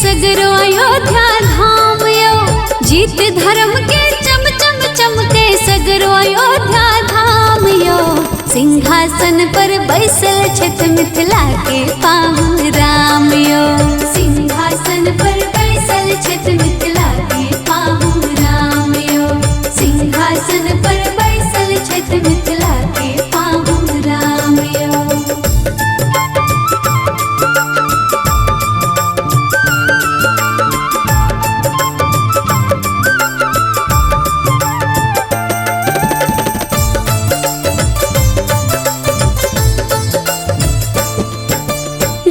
सगरो अयोध्या धाम यो, जीत धर्म के चम चम चमके सगरो अयोध्या धाम यो। सिंहासन पर बैसल छत मिथिला के पावन राम यो, सिंहासन पर बैसल छत मिथिला के पावन राम यो, सिंहासन पर बैसल छत मिथिला के पावन राम यो।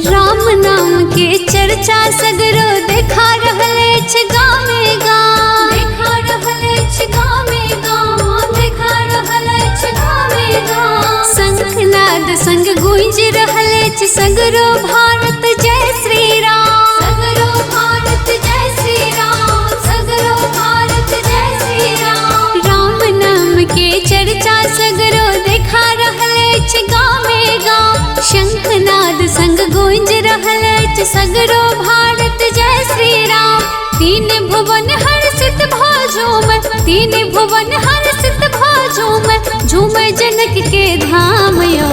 राम नाम के चर्चा सगरो देखा रहले छ गामे गाम, देखा रहले छ गामे गाम, देखा रहले छ गामे गाम। शंखनाद संग गूंज रहले छ सगरो भारत जय श्री राम, सगरो भारत जय श्री राम, सगरो भारत जय श्री राम। राम नाम के चर्चा सगरो देखा रहले छ गामे गाम, शंखनाद संग गूंज रहले छ सगरो भारत जय श्री राम। तीन भुवन हर्षित भो झूम, तीन भुवन हर्षित भो झूम, झूम जनक के धाम यो।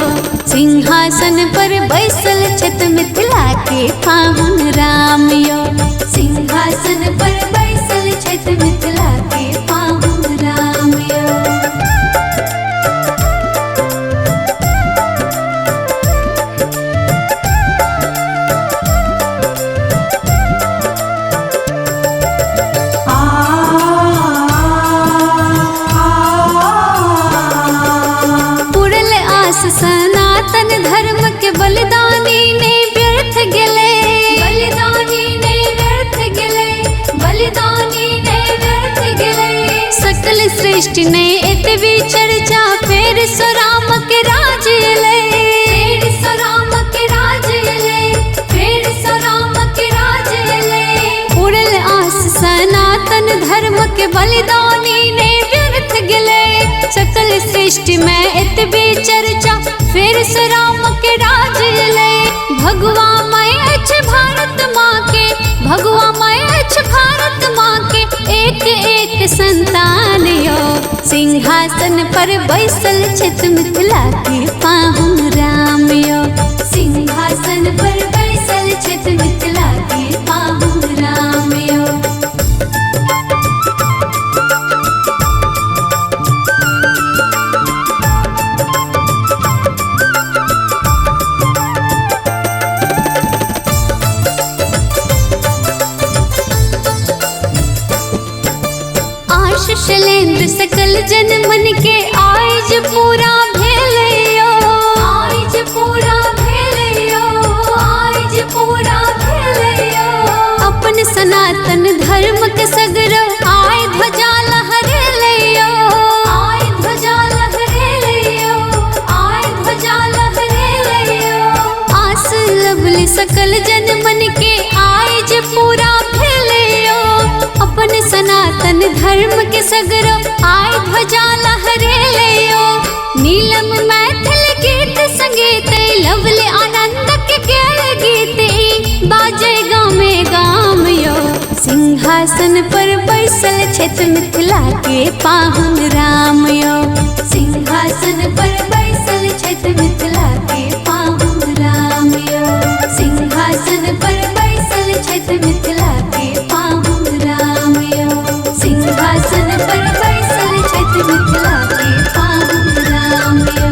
सिंहासन पर बैसल छत मिथिला के पावन राम यो, सिंहासन पर बैसल छत मिथिला के पावन राम यो। सनातन धर्म के बलिदानी ने व्यर्थ गेले, बलिदानी ने व्यर्थ गेले, बलिदानी ने व्यर्थ गेले। सकल सृष्टि ने एतवी चर्चा फेर सो राम के राज ले, फेर सो राम के राज ले, फेर सो राम के राज ले। उड़ल आस सनातन धर्म के बलिदानी ने व्यर्थ गेले, सकल सृष्टि में एतवी चर्चा फिर से राम के राज ले। भगवा मैं अच्छ भारत माँ के, भगवा मैं अच्छ भारत माँ के एक एक संतान यो। सिंहासन पर बैसल छत मिथिला के पावन राम यो, सिंहासन पर बैसल छत मिथिला के पावन राम यो। शैलेंद्र सकल जन मन के आइज पूरा भेलियो, आइज पूरा भेलियो, आइज पूरा भेलियो। अपन सनातन धर्म के सगरो आय ध्वजा लहरे लियो, आय ध्वजा लहरे लियो, आय ध्वजा लहरे लियो। आस लवली सकल जन मन के आइज पूरा भेलियो, अपन सनातन धर्म के सगरो आय ध्वजा लहरे लियो। नीलम मैथिल गीत संगीत लवली आनंद के गीत बाजे गामे गाम यो। सिंहासन पर बैसल छत मिथिला के पावन राम यो, सिंहासन पर बैसल छत मिथिला के पावन राम यो, सिंहासन पर बैसल छत मिथिला के पावन राम यो, सिंहासन पर बैसल छत मिथिला के पावन राम यो,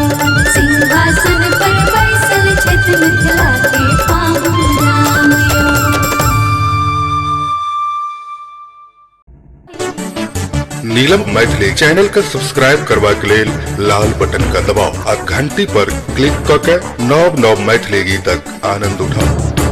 सिंहासन पर बैसल छत मिथिला के पावन राम यो। नीलम मैथिली चैनल का सब्सक्राइब करवा के लेल लाल बटन का दबाव आ घंटी पर क्लिक करके नव नव मैथिली गीतक आनंद उठाओ।